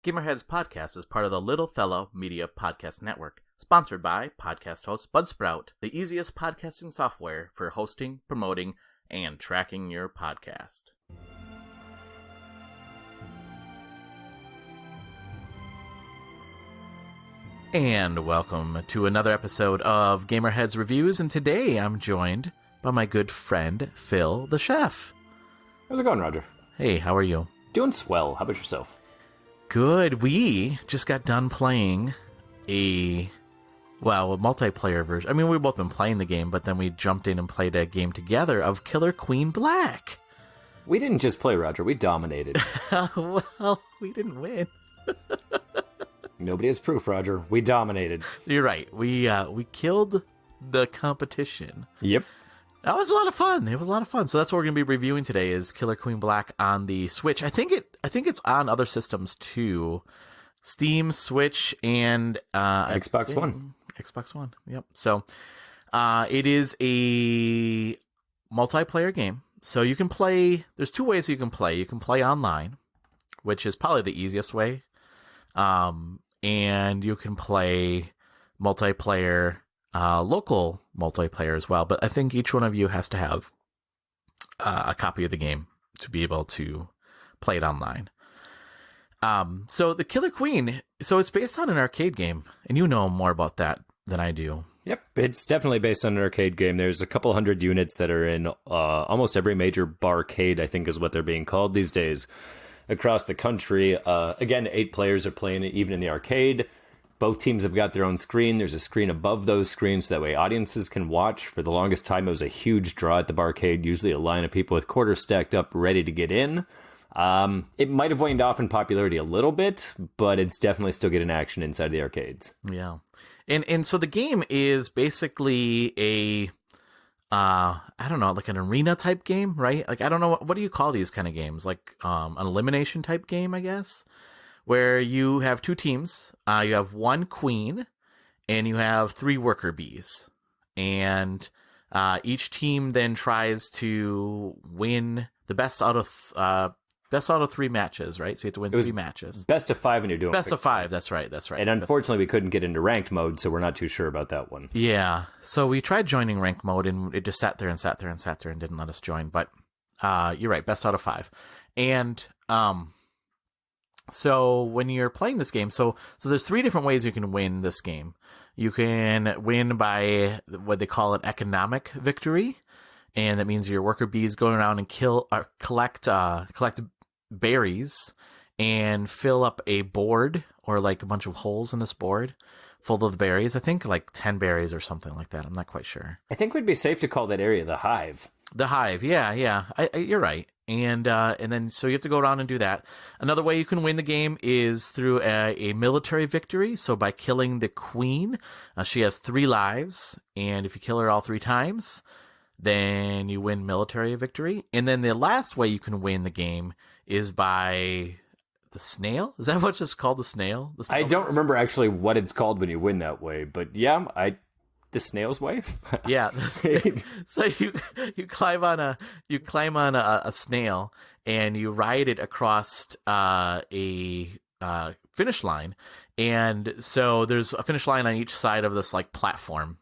Gamerheads Podcast is part of the Little Fellow Media Podcast Network, sponsored by podcast host Budsprout, the easiest podcasting software for hosting, promoting, and tracking your podcast. And welcome to another episode of Gamerheads Reviews, and today I'm joined by my good friend, Phil the Chef. How's it going, Roger? Hey, how are you? Doing swell. How about yourself? Good. We just got done playing a multiplayer version. I mean, we've both been playing the game, but then we jumped in and played a game together of Killer Queen Black. We didn't just play, Roger. We dominated. Well, we didn't win. Nobody has proof, Roger. We dominated. You're right. We killed the competition. Yep. That was a lot of fun. It was a lot of fun. So that's what we're going to be reviewing today is Killer Queen Black on the Switch. I think it's on other systems too. Steam, Switch, and Xbox One. Xbox One. Yep. So it is a multiplayer game. So you can play, there's two ways you can play. You can play online, which is probably the easiest way. And you can play multiplayer, local multiplayer as well, but I think each one of you has to have a copy of the game to be able to play it online. So the Killer Queen, so it's based on an arcade game, and you know more about that than I do. Yep, it's definitely based on an arcade game. There's a couple hundred units that are in almost every major barcade, I think is what they're being called these days, across the country. Again, 8 players are playing it even in the arcade. Both teams have got their own screen. There's a screen above those screens so that way audiences can watch. For the longest time, it was a huge draw at the barcade, usually a line of people with quarters stacked up ready to get in. It might have waned off in popularity a little bit, but it's definitely still getting action inside the arcades. Yeah. And so the game is basically a, I don't know, like an arena type game, right? Like, I don't know, what do you call these kind of games? Like an elimination type game, I guess? Where you have 2 teams, you have 1 queen, and you have 3 worker bees. And each team then tries to win the best out of 3 matches, right? So you have to win 3 matches. Best of 5 when you're doing best of 5, that's right. And unfortunately, we couldn't get into ranked mode, so we're not too sure about that one. Yeah, so we tried joining ranked mode, and it just sat there and didn't let us join. But you're right, best out of 5. And so when you're playing this game, so there's 3 different ways you can win this game. You can win by what they call an economic victory, and that means your worker bees go around and collect berries and fill up a board or like a bunch of holes in this board full of berries. I think like 10 berries or something like that. I'm not quite sure. I think we'd be safe to call that area the hive. The hive, yeah. You're right. And then so you have to go around and do that. Another way you can win the game is through a military victory. So by killing the queen, she has 3 lives, and if you kill her all 3 times, then you win military victory. And then the last way you can win the game is by the snail. Is that what's just called, the snail? I don't remember actually what it's called when you win that way, but yeah, the snail's way. Yeah. So you climb on a snail and you ride it across a finish line, and so there's a finish line on each side of this like platform,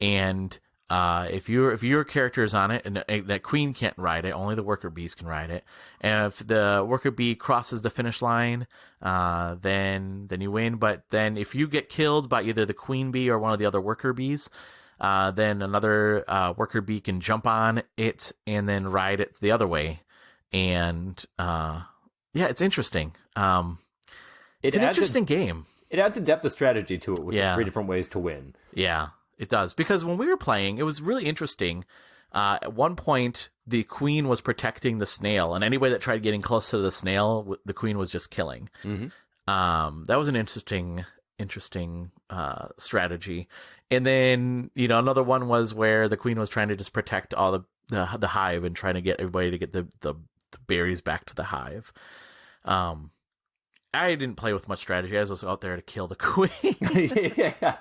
and if your character is on it and that queen can't ride it, only the worker bees can ride it. And if the worker bee crosses the finish line, then you win. But then if you get killed by either the queen bee or one of the other worker bees, then another worker bee can jump on it and then ride it the other way. And yeah, it's interesting. It's an interesting game. It adds a depth of strategy to it with 3 different ways to win. Yeah. It does, because when we were playing, it was really interesting. At one point, the queen was protecting the snail, and anybody that tried getting close to the snail, the queen was just killing. Mm-hmm. That was an interesting strategy. And then, another one was where the queen was trying to just protect all the hive and trying to get everybody to get the berries back to the hive. I didn't play with much strategy. I was out there to kill the queen. Yeah.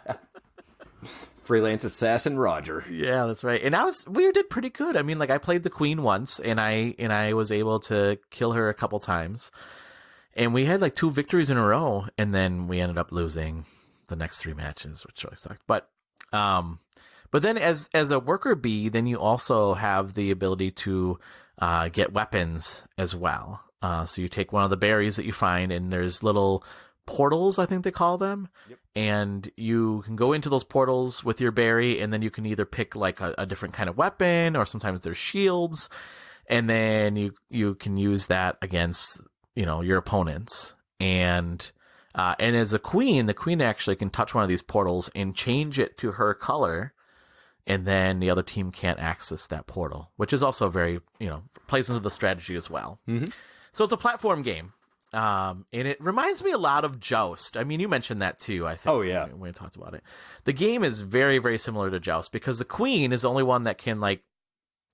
Freelance assassin Roger. Yeah, that's right. And we did pretty good. I mean, like, I played the queen once, and I was able to kill her a couple times. And we had like 2 victories in a row, and then we ended up losing the next 3 matches, which really sucked. But then as a worker bee, then you also have the ability to get weapons as well. So you take one of the berries that you find, and there's little portals, I think they call them. Yep. And you can go into those portals with your berry, and then you can either pick like a different kind of weapon, or sometimes there's shields, and then you can use that against, your opponents. And as a queen, the queen actually can touch one of these portals and change it to her color, and then the other team can't access that portal, which is also very, plays into the strategy as well. Mm-hmm. So it's a platform game. And it reminds me a lot of Joust. I mean, you mentioned that too, I think. Oh, yeah. When we talked about it. The game is very, very similar to Joust because the queen is the only one that can, like,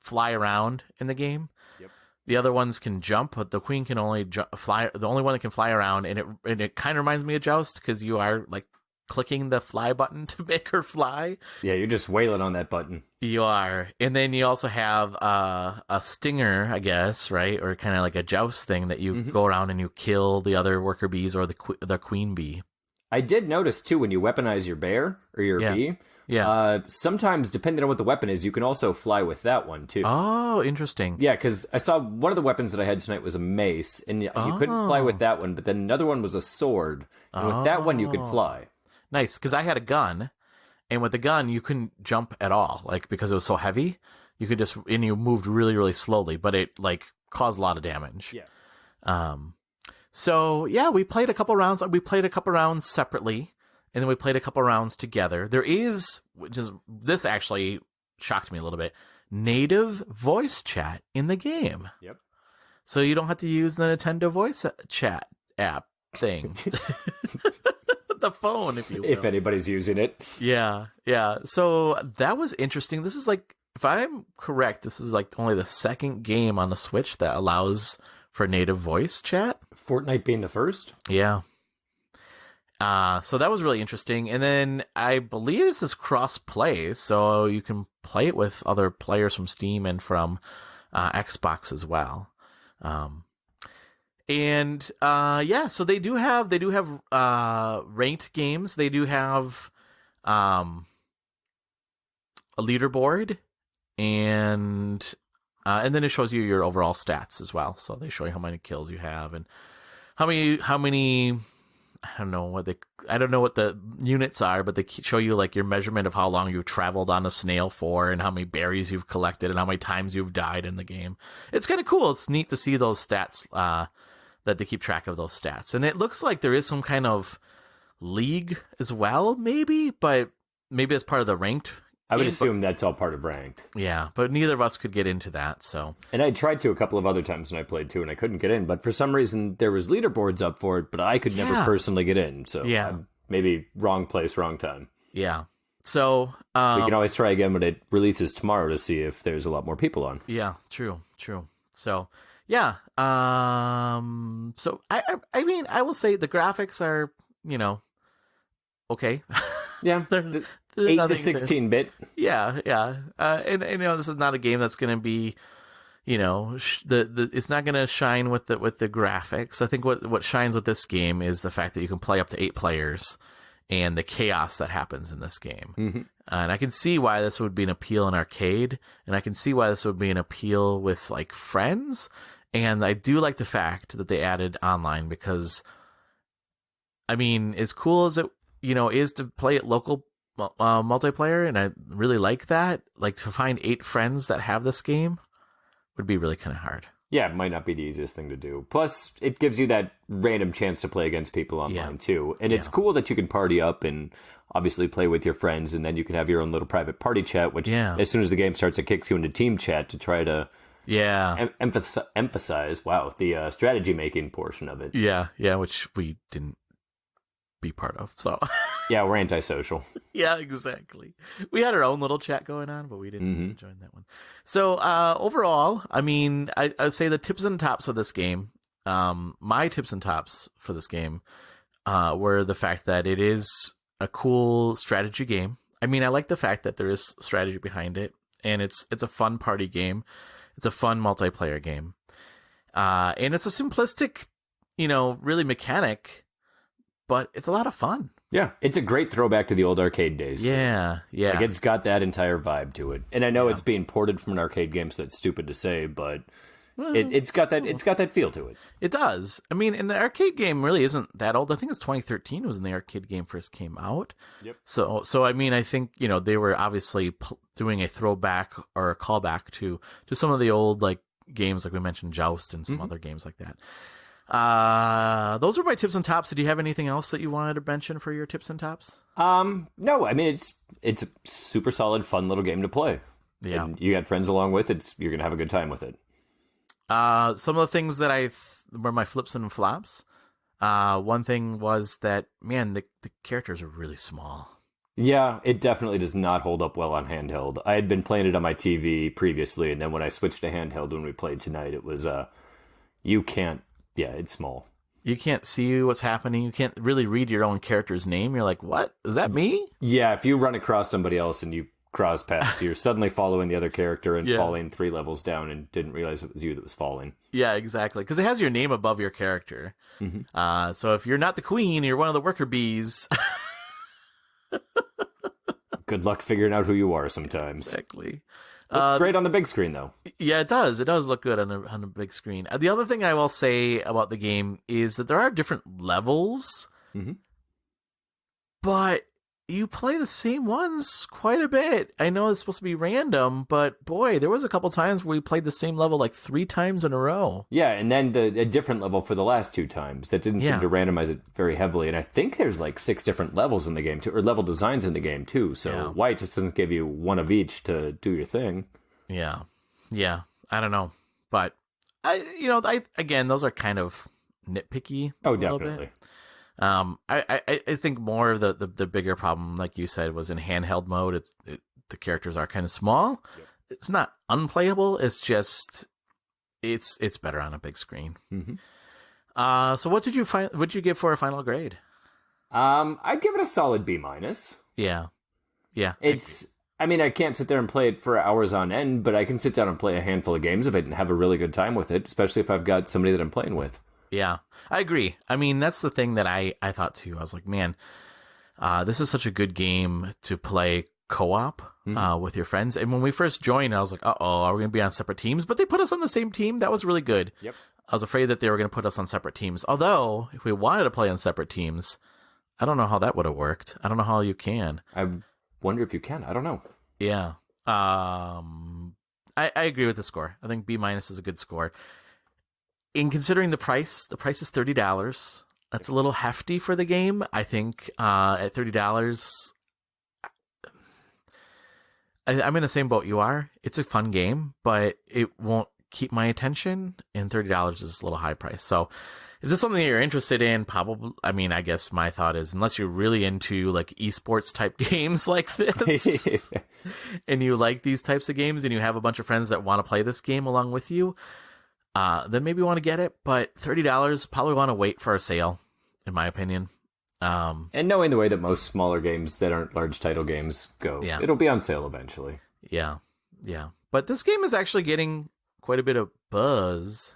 fly around in the game. Yep. The other ones can jump, but the queen can only fly. The only one that can fly around, and it kind of reminds me of Joust because you are, like, clicking the fly button to make her fly. Yeah, you're just wailing on that button. You are. And then you also have a stinger, I guess, right? Or kind of like a joust thing that you go around and you kill the other worker bees or the queen bee. I did notice, too, when you weaponize your bear or your bee, sometimes, depending on what the weapon is, you can also fly with that one, too. Oh, interesting. Yeah, because I saw one of the weapons that I had tonight was a mace, and you couldn't fly with that one, but then another one was a sword, and with that one you could fly. Nice, because I had a gun, and with the gun you couldn't jump at all, like because it was so heavy. You could and you moved really, really slowly, but it like caused a lot of damage. Yeah. So yeah, we played a couple rounds. We played a couple rounds separately, and then we played a couple rounds together. There is, this actually shocked me a little bit, native voice chat in the game. Yep. So you don't have to use the Nintendo voice chat app thing. The phone, if you will. If anybody's using it. Yeah. So that was interesting. This is like, if I'm correct, this is like only the second game on the Switch that allows for native voice chat. Fortnite being the first? Yeah. So that was really interesting. And then I believe this is cross-play, so you can play it with other players from Steam and from Xbox as well. So they do have ranked games. They do have a leaderboard, and then it shows you your overall stats as well. So they show you how many kills you have and how many I don't know what the units are, but they show you like your measurement of how long you've traveled on a snail for, and how many berries you've collected, and how many times you've died in the game. It's kind of cool. It's neat to see those stats. That they keep track of those stats. And it looks like there is some kind of league as well, maybe, but maybe it's part of the ranked. I would assume that's all part of ranked. Yeah, but neither of us could get into that, so. And I tried to a couple of other times when I played too, and I couldn't get in, but for some reason there was leaderboards up for it, but I could never personally get in, so maybe wrong place, wrong time. Yeah. So we can always try again when it releases tomorrow to see if there's a lot more people on. Yeah, true. So yeah. So I mean, I will say the graphics are, okay. Yeah. They're 8 to 16-bit. Yeah. And this is not a game that's going to be, it's not going to shine with the graphics. I think what shines with this game is the fact that you can play up to 8 players and the chaos that happens in this game. Mm-hmm. And I can see why this would be an appeal in arcade, and I can see why this would be an appeal with like friends. And I do like the fact that they added online because, I mean, as cool as it, is to play it local multiplayer, and I really like that, like to find 8 friends that have this game would be really kind of hard. Yeah, it might not be the easiest thing to do. Plus, it gives you that random chance to play against people online, too. And it's cool that you can party up and obviously play with your friends, and then you can have your own little private party chat, which as soon as the game starts, it kicks you into team chat to try to emphasize the strategy making portion of it. Yeah, which we didn't be part of, so yeah, we're antisocial. Yeah, exactly. We had our own little chat going on, but we didn't join that one. So overall, I mean, I'd say the tips and tops of this game, my tips and tops for this game were the fact that it is a cool strategy game. I mean, I like the fact that there is strategy behind it, and it's a fun party game. It's a fun multiplayer game. And it's a simplistic really mechanic, but it's a lot of fun. Yeah, it's a great throwback to the old arcade days. Yeah. Like, it's got that entire vibe to it. And I know it's being ported from an arcade game, so that's stupid to say, but it's got that feel to it. It does. I mean, and the arcade game really isn't that old. I think it's 2013 was when the arcade game first came out. Yep. So I mean, I think, they were obviously doing a throwback or a callback to some of the old, like, games, like we mentioned, Joust and some other games like that. Those are my tips and tops. Did you have anything else that you wanted to mention for your tips and tops? No, I mean, it's a super solid, fun little game to play. Yeah. And you got friends along with it, you're going to have a good time with it. Some of the things that were my flips and flops. One thing was that, man, the characters are really small. Yeah, it definitely does not hold up well on handheld. I had been playing it on my TV previously, and then when I switched to handheld when we played tonight, it was, it's small. You can't see what's happening. You can't really read your own character's name. You're like, what? Is that me? Yeah, if you run across somebody else and you cross paths, you're suddenly following the other character and falling 3 levels down and didn't realize it was you that was falling. Yeah, exactly. Because it has your name above your character. Mm-hmm. So if you're not the queen, you're one of the worker bees. Good luck figuring out who you are sometimes. Exactly. Looks great on the big screen, though. Yeah, it does. It does look good on a big screen. The other thing I will say about the game is that there are different levels, but you play the same ones quite a bit. I know it's supposed to be random, but boy, there was a couple times where we played the same level like 3 times in a row. Yeah, and then a different level for the last 2 times. That didn't seem to randomize it very heavily. And I think there's like 6 different levels in the game, too, or level designs in the game, too. So why it just doesn't give you one of each to do your thing. Yeah. I don't know. But, again, those are kind of nitpicky. Oh, definitely. I think more of the bigger problem, like you said, was in handheld mode. The characters are kind of small. Yep. It's not unplayable. It's just it's better on a big screen. Mm-hmm. So what did you give for a final grade? I'd give it a solid B-. Yeah. I can't sit there and play it for hours on end, but I can sit down and play a handful of games of it and have a really good time with it, especially if I've got somebody that I'm playing with. Yeah, I agree. I mean, that's the thing that I thought too. I was like, man, this is such a good game to play co-op with your friends. And when we first joined, I was like, uh-oh, are we going to be on separate teams? But they put us on the same team. That was really good. Yep. I was afraid that they were going to put us on separate teams. Although, if we wanted to play on separate teams, I don't know how that would have worked. I don't know how you can. I wonder if you can. I don't know. Yeah. I agree with the score. I think B- is a good score. In considering the price is $30. That's a little hefty for the game. I think at $30, I'm in the same boat you are. It's a fun game, but it won't keep my attention, and $30 is a little high price. So is this something that you're interested in? Probably. I mean, I guess my thought is, unless you're really into like eSports type games like this, and you like these types of games, and you have a bunch of friends that want to play this game along with you, then maybe you want to get it. But $30, probably want to wait for a sale, in my opinion. And knowing the way that most smaller games that aren't large title games go, it'll be on sale eventually. Yeah. But this game is actually getting quite a bit of buzz.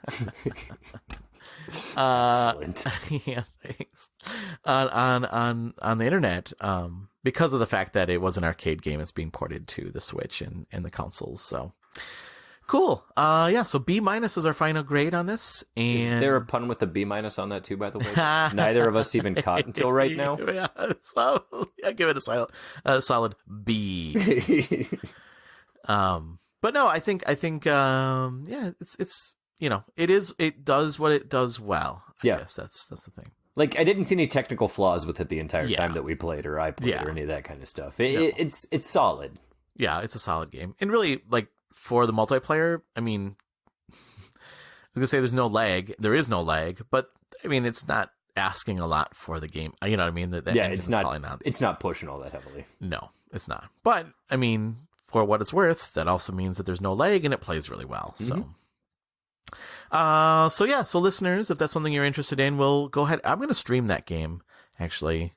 Excellent. Yeah, thanks. On the internet, because of the fact that it was an arcade game, it's being ported to the Switch and the consoles. So cool. So B- is our final grade on this. And is there a pun with a B- on that too, by the way? Neither of us even caught until right now. Yeah, so I give it a solid B. But no, I think it's it does what it does well. I guess that's the thing. Like, I didn't see any technical flaws with it the entire time that we played, or I played, or any of that kind of stuff. It's solid. Yeah, it's a solid game, and really, like, for the multiplayer, I mean, I was gonna say there's no lag. There is no lag, but I mean, it's not asking a lot for the game. You know what I mean? It's not. It's not pushing all that heavily. No, it's not. But I mean, for what it's worth, that also means that there's no lag and it plays really well. So listeners, if that's something you're interested in, we'll go ahead. I'm going to stream that game, actually,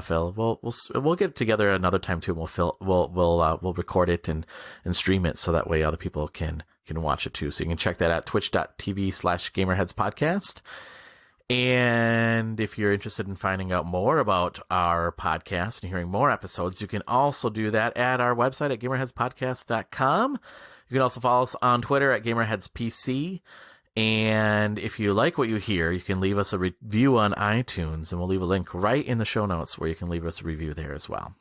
Phil. We'll get together another time too. And we'll record it and stream it, so that way other people can watch it too. So you can check that at twitch.tv/gamerheadspodcast. And if you're interested in finding out more about our podcast and hearing more episodes, you can also do that at our website at gamerheadspodcast.com. You can also follow us on Twitter at gamerheadspc. And if you like what you hear, you can leave us a review on iTunes, and we'll leave a link right in the show notes where you can leave us a review there as well.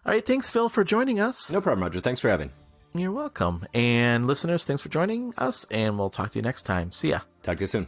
All right, thanks, Phil, for joining us. No problem, Roger. Thanks for having. You're welcome. And listeners, thanks for joining us, and we'll talk to you next time. See ya. Talk to you soon.